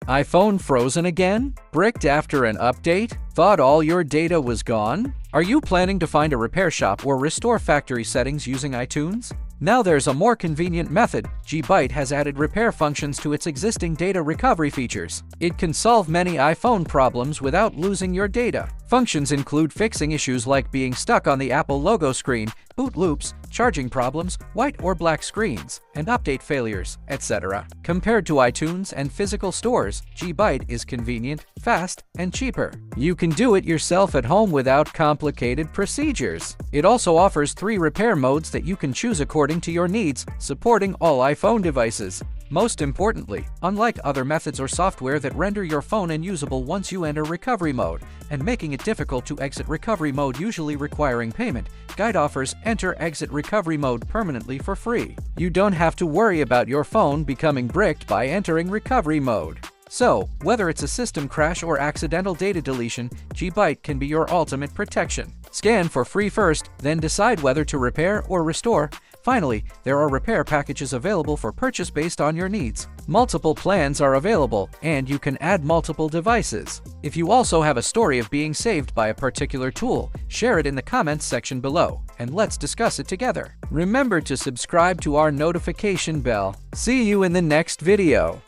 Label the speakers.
Speaker 1: iPhone frozen again? Bricked after an update? Thought all your data was gone? Are you planning to find a repair shop or restore factory settings using iTunes? Now there's a more convenient method. Gbyte has added repair functions to its existing data recovery features. It can solve many iPhone problems without losing your data. Functions include fixing issues like being stuck on the Apple logo screen, boot loops, charging problems, white or black screens, and update failures, etc. Compared to iTunes and physical stores, Gbyte is convenient, fast, and cheaper. You can do it yourself at home without complicated procedures. It also offers 3 repair modes that you can choose according to your needs, supporting all iPhone devices. Most importantly, unlike other methods or software that render your phone unusable once you enter recovery mode, and making it difficult to exit recovery mode usually requiring payment, Gbyte offers Enter Exit Recovery Mode permanently for free. You don't have to worry about your phone becoming bricked by entering recovery mode. So, whether it's a system crash or accidental data deletion, Gbyte can be your ultimate protection. Scan for free first, then decide whether to repair or restore. Finally, there are repair packages available for purchase based on your needs. Multiple plans are available, and you can add multiple devices. If you also have a story of being saved by a particular tool, share it in the comments section below, and let's discuss it together. Remember to subscribe to our notification bell. See you in the next video.